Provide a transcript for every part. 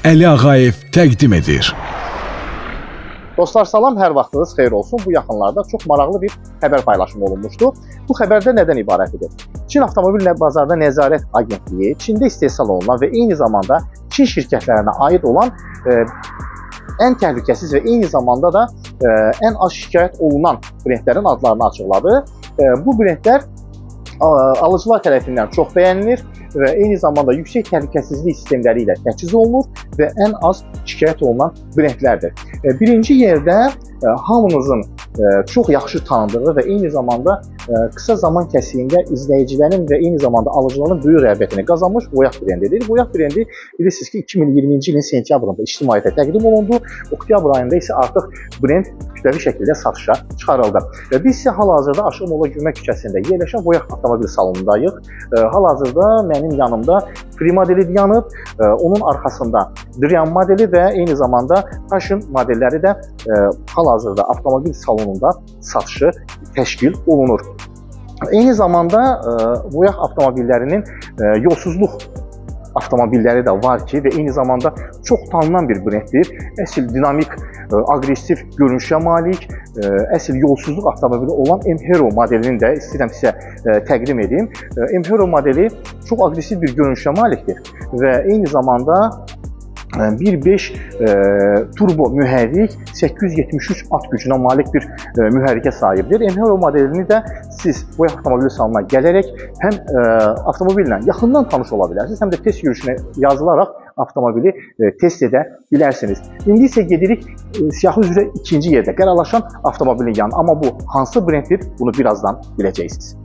Əli Ağayev təqdim edir. Dostlar salam, hər vaxtınız xeyir olsun. Bu yaxınlarda çox maraqlı bir xəbər paylaşımı olunmuşdu. Bu xəbərdə nədən ibarət edir? Çin Avtomobil Bazarda Nəzarət Agentliyi Çində istehsal olunan və eyni zamanda Çin şirkətlərinə aid olan ən təhlükəsiz və eyni zamanda da ən az şikayət olunan brendlərin adlarını açıqladı. Bu brendlər alıcılar tərəfindən çox bəyənilir və eyni zamanda yüksək təhlükəsizlik sistemləri ilə təchiz olunur və ən az şikayət olunan brendlərdir. Birinci yerdə hamınızın çox yaxşı tanıdığı və eyni zamanda qısa zaman kəsiyində izləyicilərin və eyni zamanda alıcıların böyük rəğbətini qazanmış Voyaq brendidir. Voyaq brendi bilirsiniz ki 2020-ci ilin sentyabrında ictimaiyyətə təqdim olundu. Oktyabr ayında isə artıq brend kütləvi şəkildə satışa çıxarıldı. Biz isə hal-hazırda Aşıq Molla Gümrük küçəsində yerləşən Voyaq avtomobil salonundayıq. Hal-hazırda mənim yanımda Free modeli dayanıb, onun arxasında Drian modeli və eyni zamanda Passion modelləri də hal-hazırda avtomobil salonunda satışı təşkil olunur. Eyni zamanda Voyaq avtomobillərinin yolsuzluq avtomobilləri də var ki və eyni zamanda çox tanınan bir brenddir. Əsl dinamik, aqressiv görünüşə malik, əsl yolsuzluq avtomobili olan M-Hero modelini də istəyirəm sizə təqdim edeyim. M-Hero modeli çox aqressiv bir görünüşə malikdir və eyni zamanda 1.5 turbo mühərrik 873 at gücünə malik bir mühərrikə sahibdir. M-Hero modelini də siz bu avtomobil salonuna gələrək həm avtomobillə yaxından tanış ola bilərsiniz, həm də test yürüyüşünə yazılaraq avtomobili test edə bilərsiniz. İndi isə gedirik siyahı üzrə ikinci yerdə qərarlaşan avtomobilin yanı. Amma bu hansı brenddir, bunu birazdan biləcəksiniz.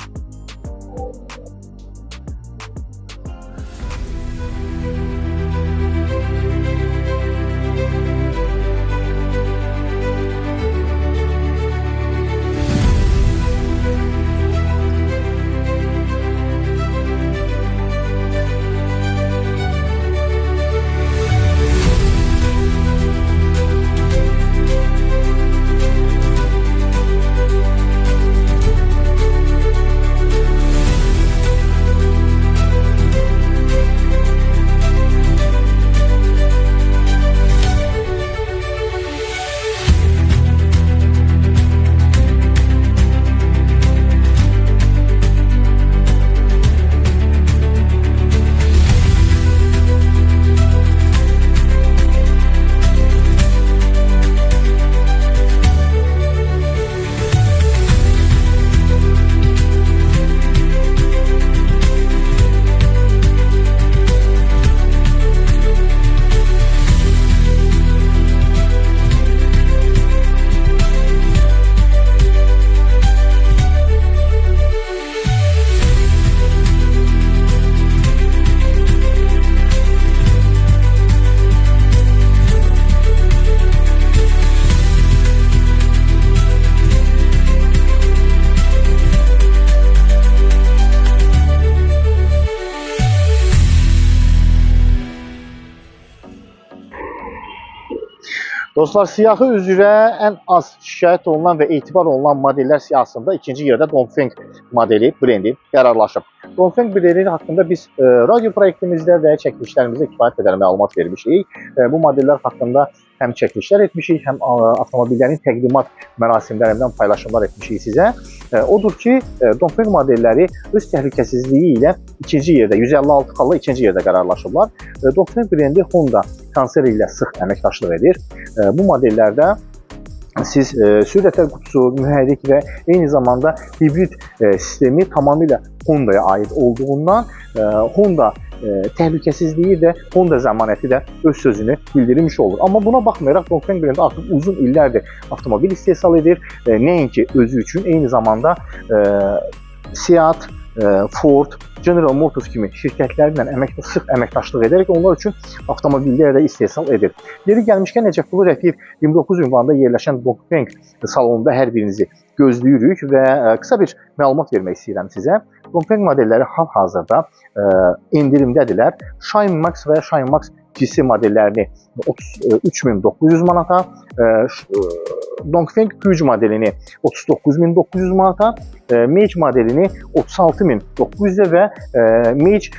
Dostlar, siyahı üzrə ən az şikayət olunan və etibar olunan modellər siyahısında ikinci yerdə Dongfeng modeli brendi qərarlaşıb. Dongfeng brendi haqqında biz radio proyektimizdə və çəkilişlərimizdə kifayət qədər məlumat vermişik. Bu modellər haqqında həm çəkilişlər etmişik, həm avtomobillərin təqdimat mərasimlərindən paylaşımlar etmişik sizə. Odur ki, Dongfeng modelləri öz təhlükəsizliyi ilə ikinci yerdə, 156 xalla ikinci yerdə qərarlaşıblar. Dongfeng brendi Honda konseri ilə sıx əməkdaşlıq edir. Bu modellərdə siz sürətlər qutusu, mühərrik və eyni zamanda hibrid sistemi tamamilə Honda'ya aid olduğundan Honda təhlükəsizliyi və Honda zəmanəti də öz sözünü bildirmiş olur. Amma buna baxmayaraq Dongfeng brendi artıq uzun illərdir avtomobil istehsal edir. Nəinki özü üçün, eyni zamanda Seat, Ford, General Motors kimi şirkətlərlə sıx əməkdaşlıq edərək onlar üçün avtomobillər də istehsal edir. Yeri gəlmişkən Nəcəfqulu Rəfiyev 29 ünvanında yerləşən Dongfeng salonunda hər birinizi gözləyirik və qısa bir məlumat vermək istəyirəm sizə. Dongfeng modelləri hal-hazırda endirimdədirlər. Shine Max və Shine Max GC modellərini 33.900 manata, Dongfeng Puge modelini 39.900 manata, Mage modelini 36.900 və Mage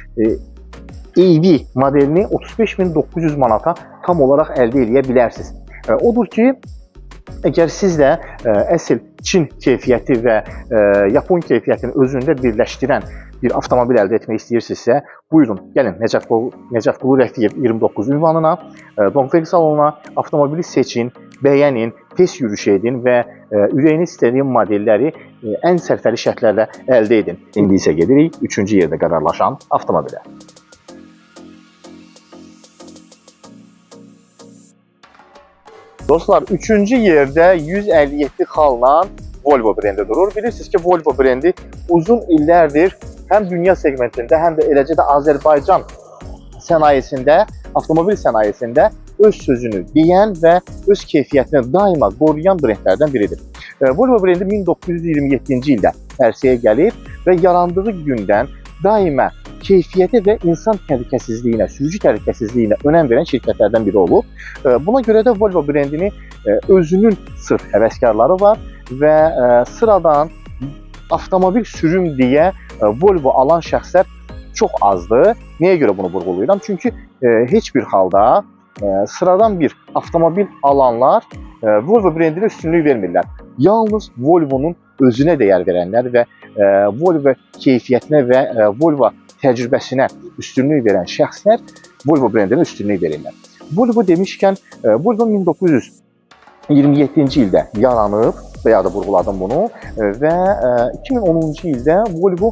AV modelini 35.900 manata tam olaraq əldə edə bilərsiniz. Odur ki, əgər siz də əsl Çin keyfiyyəti və Yapon keyfiyyətini özündə birləşdirən bir avtomobil əldə etmək istəyirsinizsə, buyurun, gəlin Nəcəfqulu Rəfiyev 29 ünvanına, Dongfeng salonuna, avtomobili seçin, bəyənin, test yürüyüş edin və ürəyiniz istədiyin modelləri ən sərfəli şərtlərlə əldə edin. İndi isə gedirik 3-cü yerdə qərarlaşan avtomobilə. Dostlar, 3-cü yerdə 157 xalla Volvo brendi durur. Bilirsiniz ki, Volvo brendi uzun illərdir həm dünya segmentində, həm də eləcə də Azərbaycan sənayesində, avtomobil sənayesində öz sözünü deyən və öz keyfiyyətini daima qoruyan brendlərdən biridir. Volvo brendi 1927-ci ildə ərsəyə gəlib və yarandığı gündən daima keyfiyyəti və insan təhlükəsizliyinə, sürücü təhlükəsizliyinə önəm verən şirkətlərdən biri olub. Buna görə də Volvo brendini özünün sırf həvəskarları var və sıradan avtomobil sürüm deyə Volvo alan şəxslər çox azdır. Nəyə görə bunu vurğulayıram? Çünki heç bir halda sıradan bir avtomobil alanlar Volvo brendinə üstünlük vermirlər. Yalnız Volvo'nun özünə dəyər verənlər və Volvo keyfiyyətinə və Volvo təcrübəsinə üstünlük verən şəxslər Volvo brendinə üstünlük verirlər. Volvo demişkən, Volvo 1927-ci ildə yaranıb, bayaq da vurğuladım bunu və 2010-cu ildə Volvo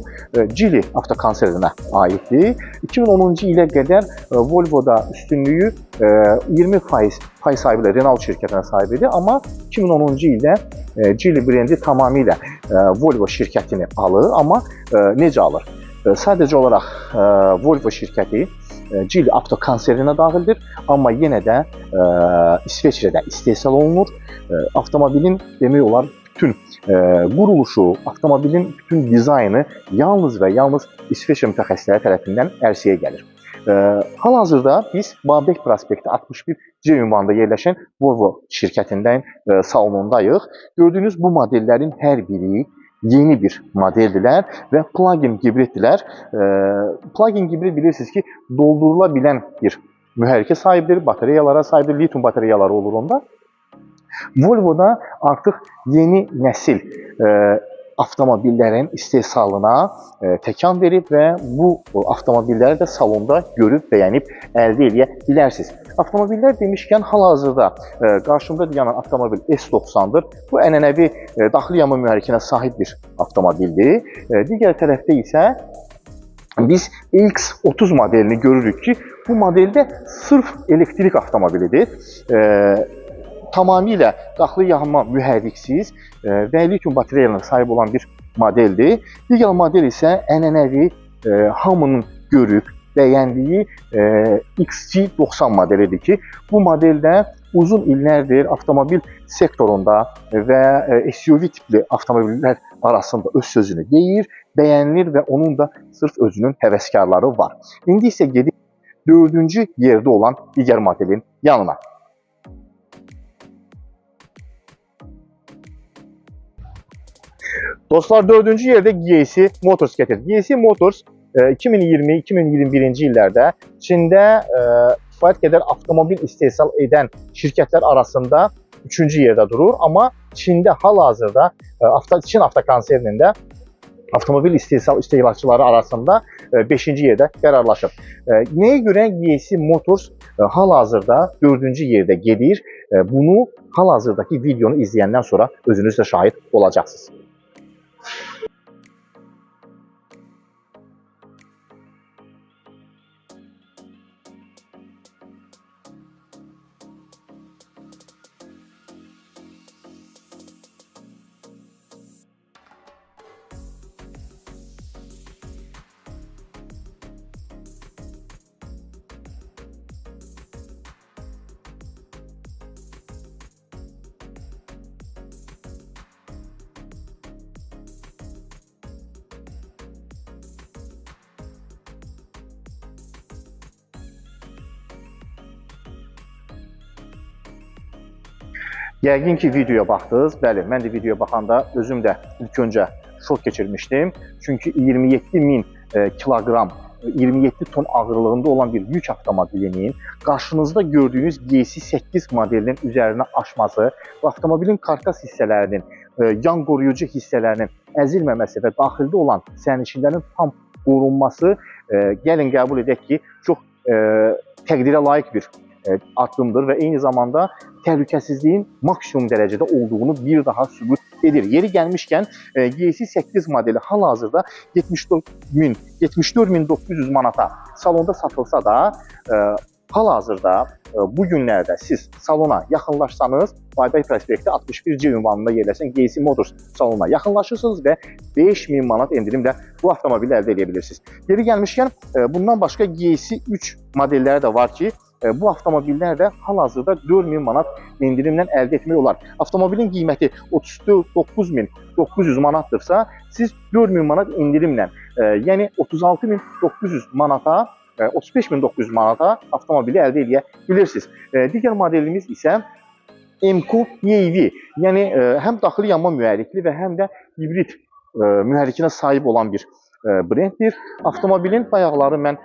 Geely avtokonserninə aiddir. 2010-cu ilə qədər Volvo'da üstünlüyü 20% pay sahibi Renault şirkətinə sahib idi, amma 2010-cu ildə Geely brendi tamamilə Volvo şirkətini alır, amma necə alır? Sadəcə olaraq Volvo şirkəti Geely avtokonserninə daxildir, amma yenə də İsveçrədə istehsal olunur. Avtomobilin demək olar bütün quruluşu, avtomobilin bütün dizaynı yalnız və yalnız İsveçrə mütəxəssisləri tərəfindən ərsəyə gəlir. Hal-hazırda biz Babək prospekti 61C ünvanında yerləşən Volvo şirkətinin salonundayıq. Gördüyünüz bu modellərin hər biri yeni bir modeldilər və plug-in hibriddirlər. Plug-in hibrid bilirsiniz ki, doldurula bilən bir mühərrikə sahibdir, batareyalara sahibdir, lityum batareyaları olur onda. Volvo'da artıq yeni nəsil avtomobillərin istehsalına təkan verib və bu avtomobilləri də salonda görüb, bəyənib əldə edə bilərsiniz. Avtomobillər demişkən, hal-hazırda qarşımda dayanan avtomobil S90-dır. Bu ənənəvi daxili yanma mühərrikinə sahib bir avtomobildir. Digər tərəfdə isə biz X30 modelini görürük ki, bu modeldə sırf elektrik avtomobilidir. Tamamilə daxili yanma mühərriksiz və lityum batareyalarına sahib olan bir modeldir. Digər model isə ənənəvi hamının görüb, bəyəndiyi XC90 modelidir ki, bu modeldə uzun illərdir avtomobil sektorunda və SUV tipli avtomobillər arasında öz sözünü deyir, bəyənilir və onun da sırf özünün həvəskarları var. İndi isə gedib 4-cü yerdə olan digər modelin yanına. Dostlar, 4-cü yerdə GAC Motors gətirir. GAC Motors 2020-2021-ci illərdə Çində kifayət qədər avtomobil istehsal edən şirkətlər arasında 3-cü yerdə durur. Amma Çində hal-hazırda Çin avtokonsernində avtomobil istehlakçıları arasında 5-ci yerdə qərarlaşıb. Nəyə görə GAC Motors hal-hazırda 4-cü yerdə gedir? Bunu hal-hazırdakı videonu izləyəndən sonra özünüz də şahid olacaqsınız. Yəqin ki, videoya baxdınız. Bəli, mən də videoya baxanda özüm də ilk öncə şok keçirmişdim. Çünki 27.000 kiloqram 27 ton ağırlığında olan bir yük avtomobilinin qarşınızda gördüyünüz GS8 modelinin üzərinə aşması, bu avtomobilin karkas hissələrinin, yan qoruyucu hissələrinin əzilməməsi və daxildə olan sərnişinlərin tam qorunması, gəlin qəbul edək ki, çox təqdirə layiq bir addımdır və eyni zamanda təhlükəsizliyin maksimum dərəcədə olduğunu bir daha sübut edir. Yeri gəlmişkən GS8 modeli hal-hazırda 74.900 manata salonda satılsa da, hal-hazırda bu günlərdə siz salona yaxınlaşsanız, Baybay prospekti 61C ünvanında yerləşən GS Motors salonuna yaxınlaşırsınız və 5.000 manat endirimlə bu avtomobili əldə edə bilirsiniz. Yeri gəlmişkən, bundan başqa GS3 modelləri də var ki, bu avtomobillər də hal-hazırda 4.000 manat endirimlə əldə etmək olar. Avtomobilin qiyməti 39.900 manatdırsa, siz 4.000 manat endirimlə, yəni 36.900 manata, 35.900 manata avtomobili əldə edə bilirsiniz. Digər modelimiz isə MQ EV, yəni həm daxili yanma mühərrikli və həm də hibrid mühərrikinə sahib olan bir brenddir. Avtomobilin bayaqları mən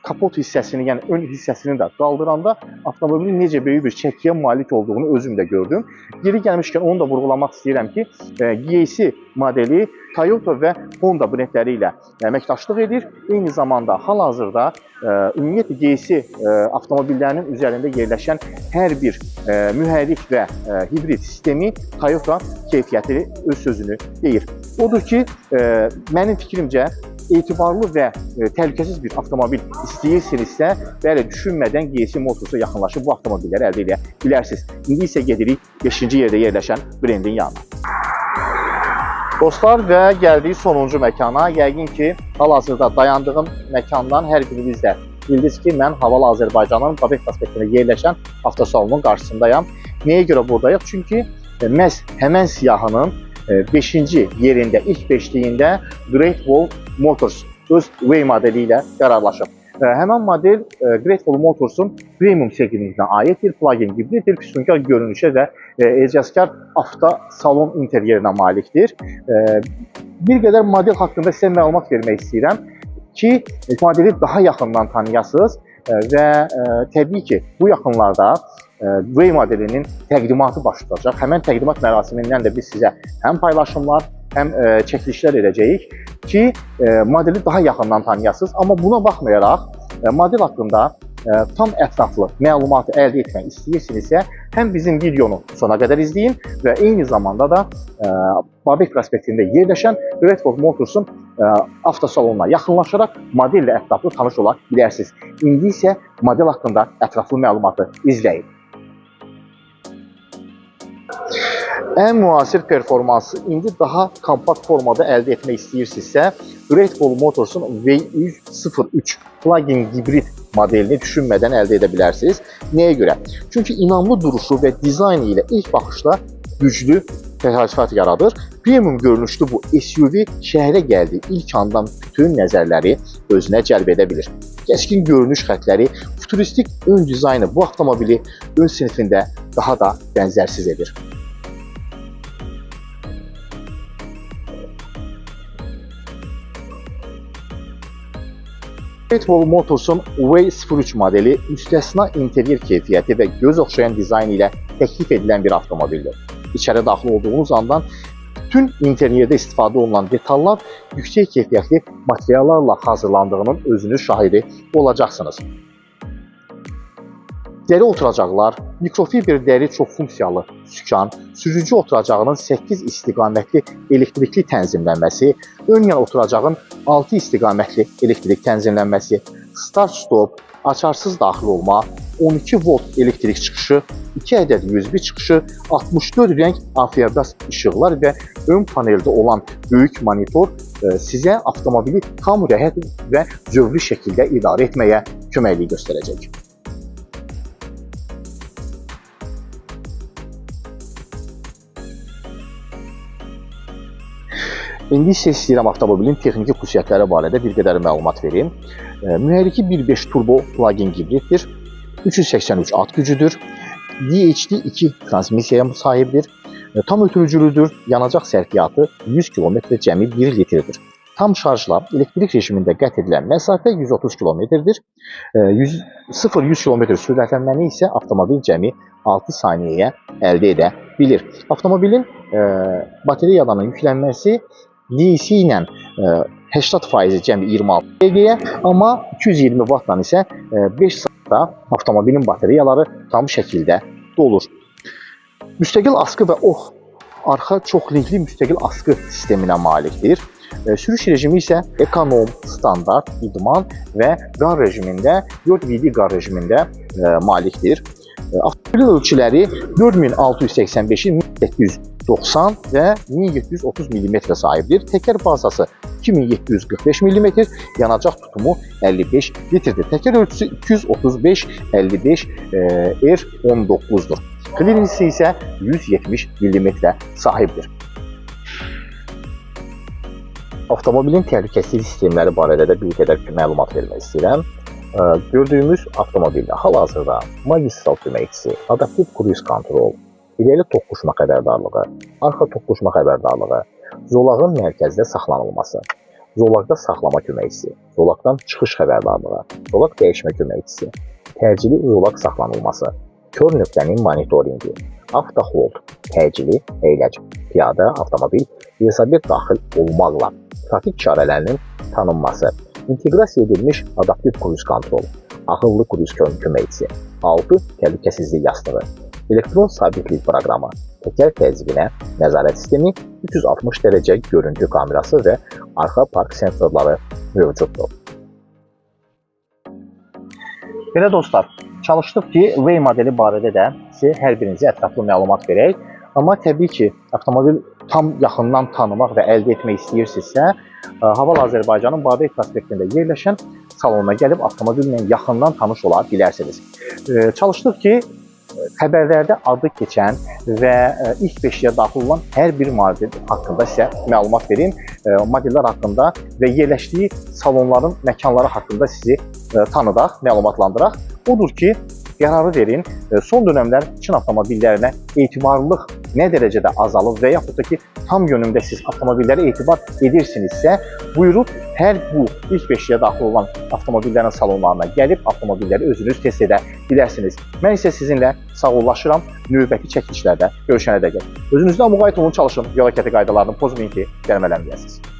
kapot hissəsini, yəni ön hissəsini də qaldıranda avtomobilin necə böyük bir çəkiyə malik olduğunu özüm də gördüm. Yeri gəlmişkən onu da vurğulamaq istəyirəm ki, GS modeli Toyota və Honda brendləri ilə əməkdaşlıq edir. Eyni zamanda hal-hazırda ümumiyyətlə GS avtomobillərinin üzərində yerləşən hər bir mühərrik və hibrid sistemi Toyota keyfiyyəti öz sözünü deyir. Odur ki, mənim fikrimcə, etibarlı və təhlükəsiz bir avtomobil istəyirsinizsə, bəli, düşünmədən GS Motorsa yaxınlaşıb bu avtomobilləri əldə edə bilərsiniz. İndi isə gedirik 5-ci yerdə yerləşən brendin yanına. Dostlar, və gəldik sonuncu məkana. Yəqin ki, hal-hazırda dayandığım məkandan hər biriniz də bildiniz ki, mən Havalı Azərbaycanın Babək prospektində yerləşən avtosalonun qarşısındayam. Nəyə görə buradayıq? Çünki məhz həmən siyahının 5-ci yerində, ilk 5-liyində Great Wall Motors öz Way modeli ilə qərarlaşıb. Həmən model Great Wall Motors'un premium segmentinə aid bir plug-in hibriddir, füsunkar görünüşə və ecazkar avtosalon interyerinə malikdir. Bir qədər model haqqında sizə məlumat vermək istəyirəm ki, modeli daha yaxından tanıyasınız və təbii ki, bu yaxınlarda Way modelinin təqdimatı başlayacaq. Həmən təqdimat mərasimindən də biz sizə həm paylaşımlar, həm çəkilişlər edəcəyik ki, modeli daha yaxından tanıyasınız. Amma buna baxmayaraq, model haqqında tam ətraflı məlumatı əldə etmək istəyirsinizsə, həm bizim videonu sona qədər izləyin və eyni zamanda da Babək prospektində yerləşən Great Wall Motors'un avtosalonuna yaxınlaşaraq modellə ətraflı tanış ola bilərsiniz. İndi isə model haqqında ətraflı məlumatı izləyin. Ən müasir performansı indi daha kompakt formada əldə etmək istəyirsinizsə, Great Wall Motors'un V103 plug-in hibrid modelini düşünmədən əldə edə bilərsiniz. Nəyə görə? Çünki inamlı duruşu və dizaynı ilə ilk baxışda güclü təsərrüfat yaradır. Premium görünüşlü bu SUV şəhərə gəldiyi ilk andan bütün nəzərləri özünə cəlb edə bilir. Kəskin görünüş xətləri, futuristik ön dizaynı bu avtomobili ön sinifində daha da bənzərsiz edir. Great Wall Motors'un V03 modeli müstəsna interyer keyfiyyəti və göz oxşayan dizayn ilə təklif edilən bir avtomobildir. İçəri daxil olduğunuz andan bütün interyerdə istifadə olunan detallar yüksək keyfiyyətli materiallarla hazırlandığının özünüz şahidi olacaqsınız. Dəri oturacaqlar, mikrofiber dəri çox funksiyalı sükan, sürücü oturacağının 8 istiqamətli elektrikli tənzimlənməsi, ön yan oturacağın 6 istiqamətli elektrik tənzimlənməsi, start-stop, açarsız daxil olma, 12 volt elektrik çıxışı, 2 ədəd USB çıxışı, 64 rəng infrared işıqlar və ön paneldə olan böyük monitor sizə avtomobili tam rahat və zövqlü şəkildə idarə etməyə köməklik göstərəcək. İndi isə istəyirəm avtomobilin texniki xüsusiyyətləri barədə bir qədər məlumat verim. Mühərriki 1.5 turbo plug-in hibriddir, 383 at gücüdür, DHT2 transmissiyaya sahibdir, tam ötürücülüdür, yanacaq sərfiyyatı 100 km cəmi 1 litrdir. tam şarjla elektrik rejimində qət edilən məsafə 130 kilometrdir. 0-100 km sürətlənməni isə avtomobil cəmi 6 saniyəyə əldə edə bilir. Avtomobilin batareyadan yüklənməsi DC ilə 80% cəmi 26 dəqiqəyə, amma 220 wattla isə 5 saatda avtomobilin batareyaları tam şəkildə dolur. Müstəqil askı və ox arxa çox linkli müstəqil askı sisteminə malikdir. Sürüş rejimi isə ekonom, standart, idman və qar rejimində, 4VD qar rejimində malikdir. Avtomobilin ölçüləri 4685-i 1790 və 1730 mm sahibdir. Təkər bazası 2745 mm, yanacaq tutumu 55 litrdir. Təkər ölçüsü 235-55 R19-dur. Klirенsi isə 170 mm sahibdir. Avtomobilin təhlükəsizlik sistemləri barədə də bir qədər məlumat vermək istəyirəm. Gördüyümüz avtomobildə hal-hazırda magistral köməkçisi, adaptiv cruise kontrol, irəli toqquşma xəbərdarlığı, arxa toqquşma xəbərdarlığı, zolağın mərkəzdə saxlanılması, zolaqda saxlama köməkçisi, zolaqdan çıxış xəbərdarlığı, zolaq dəyişmə köməkçisi, təcili zolaq saxlanılması, kör nöqtənin monitoringi, avtohold, təcili əyləc, piyada, avtomobil, velosiped daxil olmaqla, trafik işarələrinin tanınması, inteqrasiya edilmiş adaptiv cruise kontrol, ağıllı cruise köməkçisi, 6 təhlükəsizlik yastığı, elektron sabitlik proqramı, təkər təzyiqinə nəzarət sistemi, 360 dərəcə görüntü kamerası və arxa park sensorları mövcuddur. Belə dostlar, çalışdıq ki, Way modeli barədə də sizə hər birinizə ətraflı məlumat verək. Amma təbii ki, avtomobil tam yaxından tanımaq və əldə etmək istəyirsinizsə, Haval Azərbaycanın Babək prospektində yerləşən salonuna gəlib avtomobillə yaxından tanış ola bilərsiniz. Çalışdıq ki, xəbərlərdə adı keçən və ilk beşliyə daxil olan hər bir model haqqında sizə məlumat verim. Modellər haqqında və yerləşdiyi salonların məkanları haqqında sizi tanıdaq, məlumatlandıraq. Odur ki, qərarı verin. Son dönəmlər Çin avtomobillərinə etibarlılıq nə dərəcədə azalıb və yaxud da ki, tam yönümdə siz avtomobillərə etibar edirsinizsə, buyurub hər bu ilk beşliyə daxil olan avtomobillərin salonlarına gəlib avtomobilləri özünüz test edə bilərsiniz. Mən isə sizinlə sağollaşıram. Növbəti çəkilişlərdə görüşənədək. Özünüzdən müğayət olun, çalışın, yol hərəkəti qaydalarını pozmayın ki, gəlmələnməyəsiniz.